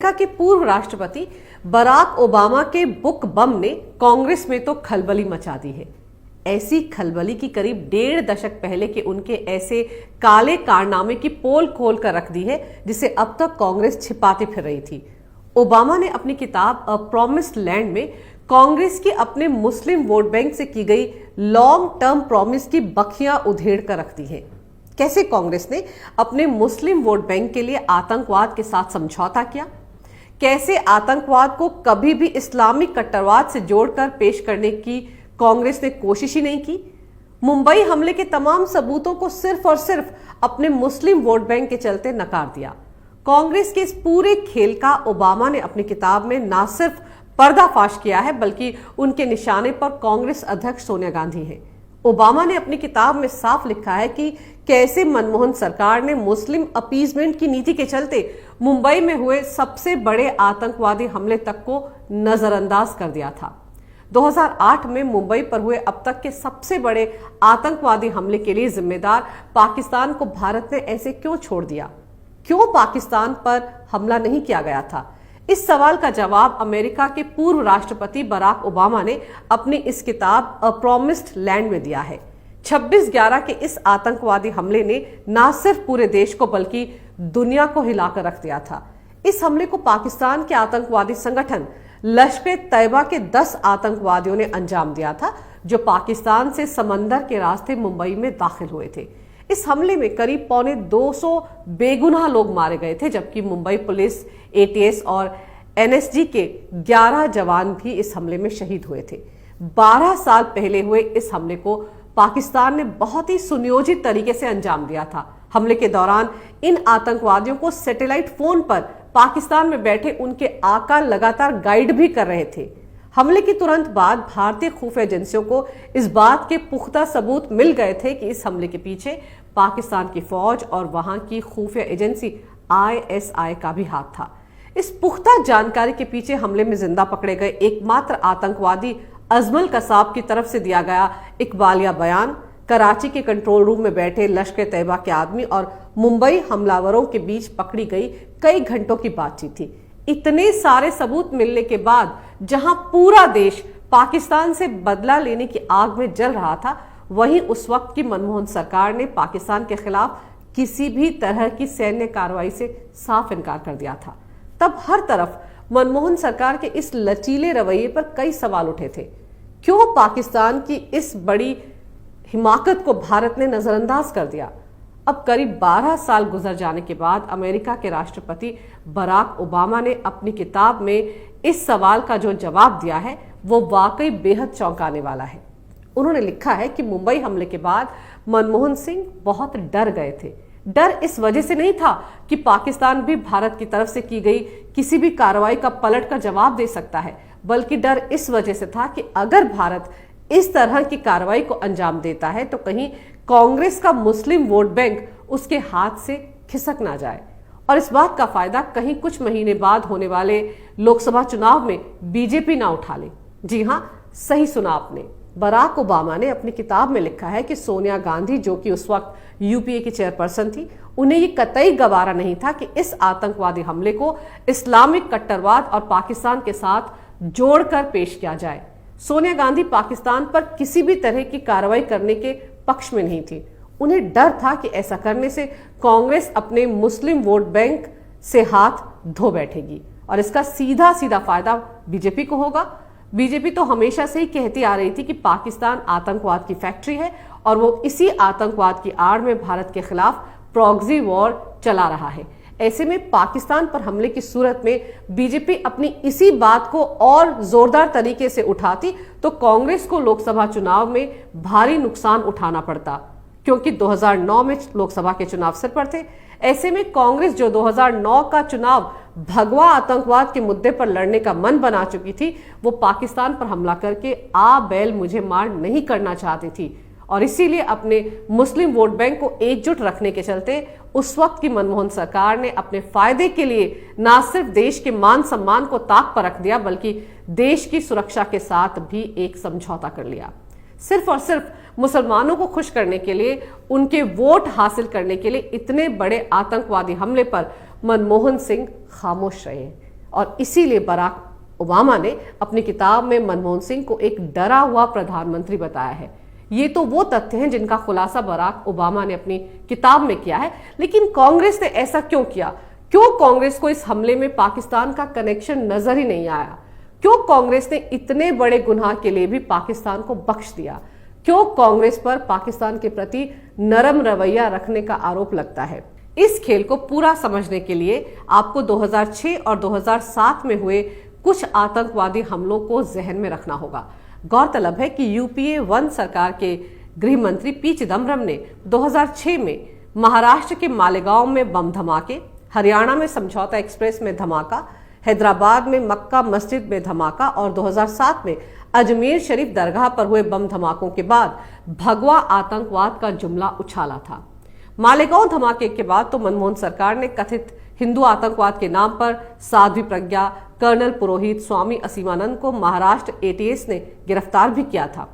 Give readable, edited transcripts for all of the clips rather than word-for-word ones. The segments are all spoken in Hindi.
अमेरिका के पूर्व राष्ट्रपति बराक ओबामा के बुक बम ने कांग्रेस में तो खलबली मचा दी है। ऐसी खलबली की करीब 1.5 दशक पहले के उनके ऐसे काले कारनामे की पोल खोल कर रख दी है जिसे अब तक कांग्रेस छिपाती फिर रही थी। ओबामा ने अपनी किताब अ प्रॉमिस्ड लैंड में कांग्रेस की अपने मुस्लिम वोट बैंक से की गई लॉन्ग टर्म प्रॉमिस की बखियां उधेड़ कर रख दी है। कैसे कांग्रेस ने अपने मुस्लिम वोट बैंक के लिए आतंकवाद के साथ समझौता किया, कैसे आतंकवाद को कभी भी इस्लामिक कट्टरवाद से जोड़कर पेश करने की कांग्रेस ने कोशिश ही नहीं की, मुंबई हमले के तमाम सबूतों को सिर्फ और सिर्फ अपने मुस्लिम वोट बैंक के चलते नकार दिया। कांग्रेस के इस पूरे खेल का ओबामा ने अपनी किताब में न सिर्फ पर्दाफाश किया है बल्कि उनके निशाने पर कांग्रेस अध्यक्ष सोनिया गांधी हैं। ओबामा ने अपनी किताब में साफ लिखा है कि कैसे मनमोहन सरकार ने मुस्लिम अपीजमेंट की नीति के चलते मुंबई में हुए सबसे बड़े आतंकवादी हमले तक को नजरअंदाज कर दिया था। 2008 में मुंबई पर हुए अब तक के सबसे बड़े आतंकवादी हमले के लिए जिम्मेदार पाकिस्तान को भारत ने ऐसे क्यों छोड़ दिया? क्यों पाकिस्तान पर हमला नहीं किया गया था? इस सवाल का जवाब अमेरिका के पूर्व राष्ट्रपति बराक ओबामा ने अपनी इस किताब अ प्रॉमिस्ड लैंड में दिया है। 26/11 के इस आतंकवादी हमले ने न सिर्फ पूरे देश को बल्कि दुनिया को हिलाकर रख दिया था। इस हमले को पाकिस्तान के आतंकवादी संगठन लश्कर-ए-तैयबा के 10 आतंकवादियों ने अंजाम दिया था, जो पाकिस्तान से समंदर के रास्ते मुंबई में दाखिल हुए थे। इस हमले में करीब 250 बेगुनाह लोग मारे गए थे, जबकि मुंबई पुलिस, एटीएस और एनएसजी के 11 जवान भी इस हमले में शहीद हुए थे। 12 साल पहले हुए इस हमले को पाकिस्तान ने बहुत ही सुनियोजित तरीके से अंजाम दिया था। हमले के दौरान इन आतंकवादियों को सैटेलाइट फोन पर पाकिस्तान में बैठे उनके आका लगातार गाइड भी कर रहे थे। हमले के तुरंत बाद भारतीय खुफिया एजेंसियों को इस बात के पुख्ता सबूत मिल गए थे कि इस हमले के पीछे पाकिस्तान की फौज और वहां की खुफिया एजेंसी आईएसआई का भी हाथ था। इस पुख्ता जानकारी के पीछे हमले में जिंदा पकड़े गए एकमात्र आतंकवादी अजमल कसाब की तरफ से दिया गया इकबालिया बयान, कराची के कंट्रोल रूम में बैठे लश्कर-ए-तैयबा के आदमी और मुंबई हमलावरों के बीच पकड़ी गई कई घंटों की बातचीत थी। इतने सारे सबूत मिलने के बाद जहां पूरा देश पाकिस्तान से बदला लेने की आग में जल रहा था, वहीं उस वक्त की मनमोहन सरकार ने पाकिस्तान के खिलाफ किसी भी तरह की सैन्य कार्रवाई से साफ इनकार कर दिया था। तब हर तरफ मनमोहन सरकार के इस लचीले रवैये पर कई सवाल उठे थे। क्यों पाकिस्तान की इस बड़ी हिमाकत को भारत ने नजरअंदाज कर दिया? अब करीब 12 साल गुजर जाने के बाद अमेरिका के राष्ट्रपति बराक ओबामा ने अपनी किताब में इस सवाल का जो जवाब दिया है वो वाकई बेहद चौंकाने वाला है। उन्होंने लिखा है कि मुंबई हमले के बाद मनमोहन सिंह बहुत डर गए थे। डर इस वजह से नहीं था कि पाकिस्तान भी भारत की तरफ से की गई किसी भी कार्रवाई का पलट कर जवाब दे सकता है, बल्कि डर इस वजह से था कि अगर भारत इस तरह की कार्रवाई को अंजाम देता है तो कहीं कांग्रेस का मुस्लिम वोट बैंक उसके हाथ से खिसक ना जाए और इस बात का फायदा कहीं कुछ महीने बाद होने वाले लोकसभा चुनाव में बीजेपी ना उठा ले। जी हां, सही सुना आपने। बराक ओबामा ने अपनी किताब में लिखा है कि सोनिया गांधी, जो कि उस वक्त यूपीए की चेयरपर्सन थी, उन्हें ये कतई गवारा नहीं था कि इस आतंकवादी हमले को इस्लामिक कट्टरवाद और पाकिस्तान के साथ जोड़कर पेश किया जाए। सोनिया गांधी पाकिस्तान पर किसी भी तरह की कार्रवाई करने के पक्ष में नहीं थी। उन्हें डर था कि ऐसा करने से कांग्रेस अपने मुस्लिम वोट बैंक से हाथ धो बैठेगी और इसका सीधा सीधा फायदा बीजेपी को होगा। बीजेपी तो हमेशा से ही कहती आ रही थी कि पाकिस्तान आतंकवाद की फैक्ट्री है और वो इसी आतंकवाद की आड़ में भारत के खिलाफ प्रॉक्सी वॉर चला रहा है। ऐसे में पाकिस्तान पर हमले की सूरत में बीजेपी अपनी इसी बात को और जोरदार तरीके से उठाती तो कांग्रेस को लोकसभा चुनाव में भारी नुकसान उठाना पड़ता, क्योंकि 2009 में लोकसभा के चुनाव सिर पर थे। ऐसे में कांग्रेस, जो 2009 का चुनाव भगवा आतंकवाद के मुद्दे पर लड़ने का मन बना चुकी थी, वो पाकिस्तान पर हमला करके आ बैल मुझे मार नहीं करना चाहती थी और इसीलिए अपने मुस्लिम वोट बैंक को एकजुट रखने के चलते उस वक्त की मनमोहन सरकार ने अपने फायदे के लिए न सिर्फ देश के मान सम्मान को ताक पर रख दिया, बल्कि देश की सुरक्षा के साथ भी एक समझौता कर लिया। सिर्फ और सिर्फ मुसलमानों को खुश करने के लिए, उनके वोट हासिल करने के लिए इतने बड़े आतंकवादी हमले पर मनमोहन सिंह खामोश रहे और इसीलिए बराक ओबामा ने अपनी किताब में मनमोहन सिंह को एक डरा हुआ प्रधानमंत्री बताया है। ये तो वो तथ्य हैं जिनका खुलासा बराक ओबामा ने अपनी किताब में किया है। लेकिन कांग्रेस ने ऐसा क्यों किया? क्यों कांग्रेस को इस हमले में पाकिस्तान का कनेक्शन नजर ही नहीं आया? क्यों कांग्रेस ने इतने बड़े गुनाह के लिए भी पाकिस्तान को बख्श दिया? क्यों कांग्रेस पर पाकिस्तान के प्रति नरम रवैया रखने का आरोप लगता है? इस खेल को पूरा समझने के लिए आपको 2006 और 2007 में हुए कुछ आतंकवादी हमलों को जहन में रखना होगा। गौरतलब है कि यूपीए 1 सरकार के गृह मंत्री पी चिदम्बरम ने 2006 में महाराष्ट्र के मालेगांव में बम धमाके, हरियाणा में समझौता एक्सप्रेस में धमाका, हैदराबाद में मक्का मस्जिद में धमाका और 2007 में अजमेर शरीफ दरगाह पर हुए बम धमाकों के बाद भगवा आतंकवाद का जुमला उछाला था। मालेगांव धमाके के बाद तो मनमोहन सरकार ने कथित हिंदू आतंकवाद के नाम पर साध्वी प्रज्ञा, कर्नल पुरोहित, स्वामी असीमानंद को महाराष्ट्र एटीएस ने गिरफ्तार भी किया था।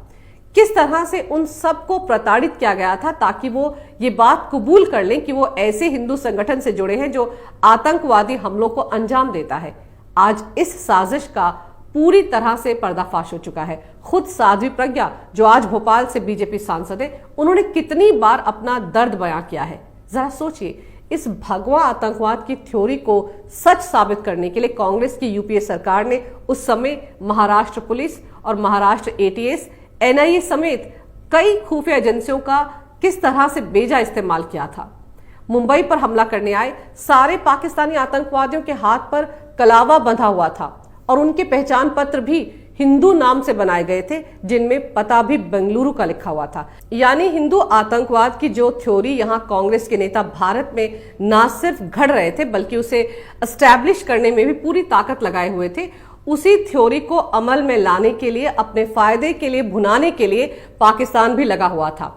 किस तरह से उन सबको प्रताड़ित किया गया था ताकि वो ये बात कबूल कर लें कि वो ऐसे हिंदू संगठन से जुड़े हैं जो आतंकवादी हमलों को अंजाम देता है। आज इस साजिश का पूरी तरह से पर्दाफाश हो चुका है। खुद साध्वी प्रज्ञा, जो आज भोपाल से बीजेपी सांसद है, उन्होंने कितनी बार अपना दर्द बयां किया है। जरा सोचिए, इस भगवा आतंकवाद की थ्योरी को सच साबित करने के लिए कांग्रेस की यूपीए सरकार ने उस समय महाराष्ट्र पुलिस और महाराष्ट्र एटीएस, एनआईए समेत कई खुफिया एजेंसियों का किस तरह से बेजा इस्तेमाल किया था। मुंबई पर हमला करने आए सारे पाकिस्तानी आतंकवादियों के हाथ पर कलावा बंधा हुआ था और उनके पहचान पत्र भी हिंदू नाम से बनाए गए थे, जिनमें पता भी बेंगलुरु का लिखा हुआ था। यानी हिंदू आतंकवाद की जो थ्योरी यहाँ कांग्रेस के नेता भारत में ना सिर्फ घड़ रहे थे बल्कि उसे एस्टैब्लिश करने में भी पूरी ताकत लगाए हुए थे, उसी थ्योरी को अमल में लाने के लिए, अपने फायदे के लिए, भुनाने के लिए पाकिस्तान भी लगा हुआ था।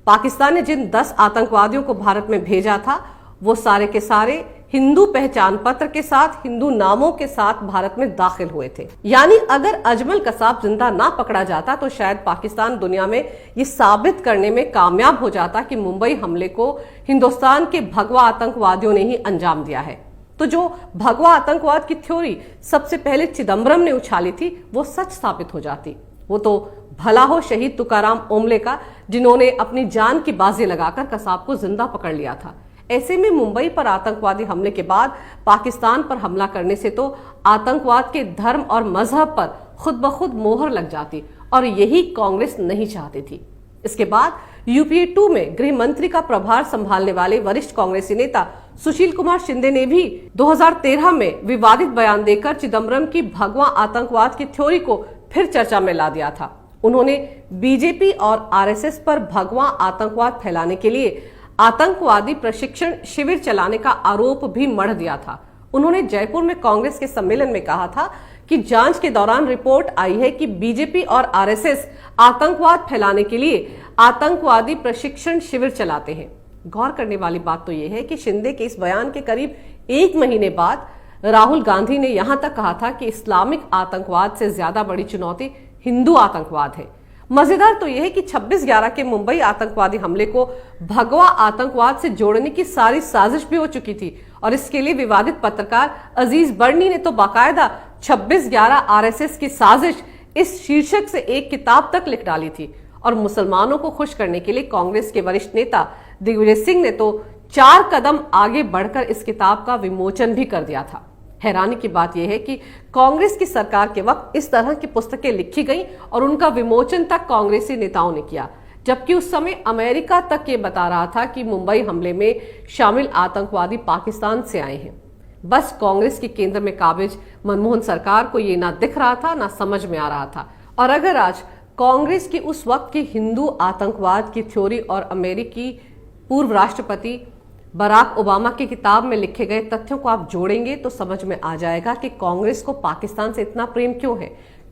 पाकिस्तान ने जिन 10 आतंकवादियों को भारत में भेजा था वो सारे के सारे हिंदू पहचान पत्र के साथ, हिंदू नामों के साथ भारत में दाखिल हुए थे। यानी अगर अजमल कसाब जिंदा ना पकड़ा जाता तो शायद पाकिस्तान दुनिया में ये साबित करने में कामयाब हो जाता कि मुंबई हमले को हिंदुस्तान के भगवा आतंकवादियों ने ही अंजाम दिया है। तो जो भगवा आतंकवाद की थ्योरी सबसे पहले चिदम्बरम ने उछाली थी वो सच साबित हो जाती। वो तो भला हो शहीद तुकाराम ओमले का, जिन्होंने अपनी जान की बाजी लगाकर कसाब को जिंदा पकड़ लिया था। ऐसे में मुंबई पर आतंकवादी हमले के बाद पाकिस्तान पर हमला करने से तो आतंकवाद के धर्म और मजहब पर खुद ब खुद मोहर लग जाती और यही कांग्रेस नहीं चाहती थी। इसके बाद यूपीए 2 में गृह मंत्री का प्रभार संभालने वाले वरिष्ठ कांग्रेसी नेता सुशील कुमार शिंदे ने भी 2013 में विवादित बयान देकर चिदम्बरम की भगवा आतंकवाद की थ्योरी को फिर चर्चा में ला दिया था। उन्होंने बीजेपी और आरएसएस पर भगवा आतंकवाद फैलाने के लिए आतंकवादी प्रशिक्षण शिविर चलाने का आरोप भी मढ़ दिया था। उन्होंने जयपुर में कांग्रेस के सम्मेलन में कहा था कि जांच के दौरान रिपोर्ट आई है कि बीजेपी और आरएसएस आतंकवाद फैलाने के लिए आतंकवादी प्रशिक्षण शिविर चलाते हैं। गौर करने वाली बात तो यह है कि शिंदे के इस बयान के करीब 1 महीने बाद राहुल गांधी ने यहां तक कहा था कि इस्लामिक आतंकवाद से ज्यादा बड़ी चुनौती हिंदू आतंकवाद है। मजेदार तो यह है कि 26/11 के मुंबई आतंकवादी हमले को भगवा आतंकवाद से जोड़ने की सारी साजिश भी हो चुकी थी और इसके लिए विवादित पत्रकार अजीज बर्नी ने तो बाकायदा 26/11 आरएसएस की साजिश इस शीर्षक से एक किताब तक लिख डाली थी। और मुसलमानों को खुश करने के लिए कांग्रेस के वरिष्ठ नेता दिग्विजय सिंह ने तो 4 कदम आगे बढ़कर इस किताब का विमोचन भी कर दिया था। हैरानी की बात यह है कि कांग्रेस की सरकार के वक्त इस तरह की पुस्तकें लिखी गई और उनका विमोचन तक कांग्रेसी नेताओं ने किया, जबकि उस समय अमेरिका तक ये बता रहा था कि मुंबई हमले में शामिल आतंकवादी पाकिस्तान से आए हैं। बस कांग्रेस के केंद्र में काबिज मनमोहन सरकार को ये ना दिख रहा था ना समझ में आ रहा था। और अगर आज कांग्रेस की उस वक्त की हिंदू आतंकवाद की थ्योरी और अमेरिकी पूर्व राष्ट्रपति बराक ओबामा की किताब में लिखे गए तथ्यों को आप जोड़ेंगे तो समझ में आ जाएगा कि कांग्रेस को पाकिस्तान से इतना प्रेम क्यों है।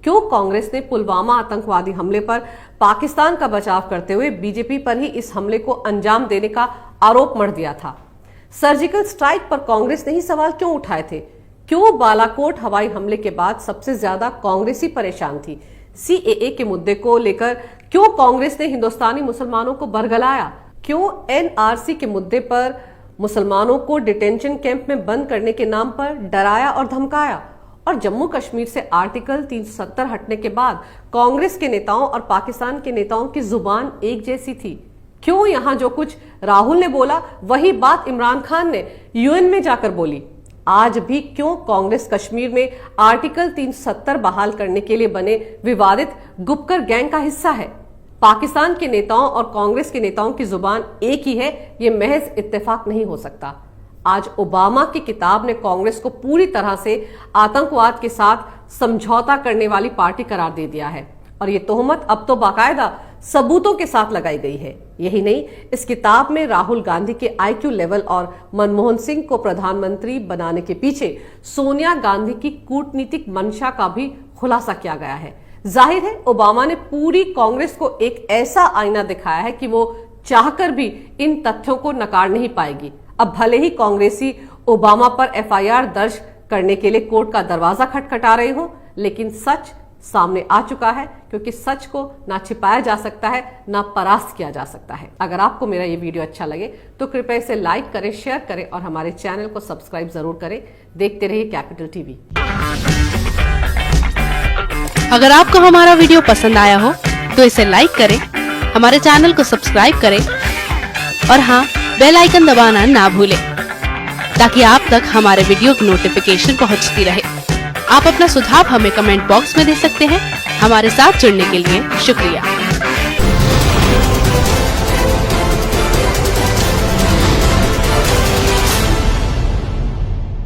क्यों कांग्रेस ने पुलवामा आतंकवादी हमले पर पाकिस्तान का बचाव करते हुए बीजेपी पर ही इस हमले को अंजाम देने का आरोप मढ़ दिया था। सर्जिकल स्ट्राइक पर कांग्रेस ने ही सवाल क्यों उठाए थे। क्यों बालाकोट हवाई हमले के बाद सबसे ज्यादा कांग्रेसी परेशान थी। सीएए के मुद्दे को लेकर क्यों कांग्रेस ने हिंदुस्तानी मुसलमानों को बरगलाया। क्यों एनआरसी के मुद्दे पर मुसलमानों को डिटेंशन कैंप में बंद करने के नाम पर डराया और धमकाया। और जम्मू कश्मीर से आर्टिकल 370 हटने के बाद कांग्रेस के नेताओं और पाकिस्तान के नेताओं की जुबान एक जैसी थी। क्यों यहां जो कुछ राहुल ने बोला वही बात इमरान खान ने यूएन में जाकर बोली? आज भी क्यों कांग्रेस कश्मीर में आर्टिकल 370 बहाल करने के लिए बने विवादित गुपकर गैंग का हिस्सा है? पाकिस्तान के नेताओं और कांग्रेस के नेताओं की जुबान एक ही है, यह महज इत्तेफाक नहीं हो सकता। आज ओबामा की किताब ने कांग्रेस को पूरी तरह से आतंकवाद के साथ समझौता करने वाली पार्टी करार दे दिया है और ये तोहमत अब तो बाकायदा सबूतों के साथ लगाई गई है। यही नहीं, इस किताब में राहुल गांधी के आईक्यू लेवल और मनमोहन सिंह को प्रधानमंत्री बनाने के पीछे सोनिया गांधी की कूटनीतिक मंशा का भी खुलासा किया गया है। जाहिर है ओबामा ने पूरी कांग्रेस को एक ऐसा आईना दिखाया है कि वो चाहकर भी इन तथ्यों को नकार नहीं पाएगी। अब भले ही कांग्रेसी ओबामा पर एफआईआर दर्ज करने के लिए कोर्ट का दरवाजा खटखटा रहे हो, लेकिन सच सामने आ चुका है, क्योंकि सच को ना छिपाया जा सकता है ना परास्त किया जा सकता है। अगर आपको मेरा ये वीडियो अच्छा लगे तो कृपया इसे लाइक करें, शेयर करें और हमारे चैनल को सब्सक्राइब जरूर करें। देखते रहिए कैपिटल टीवी। अगर आपको हमारा वीडियो पसंद आया हो तो इसे लाइक करें, हमारे चैनल को सब्सक्राइब करें और हाँ, बेल आइकन दबाना ना भूलें ताकि आप तक हमारे वीडियो की नोटिफिकेशन पहुंचती रहे। आप अपना सुझाव हमें कमेंट बॉक्स में दे सकते हैं। हमारे साथ जुड़ने के लिए शुक्रिया।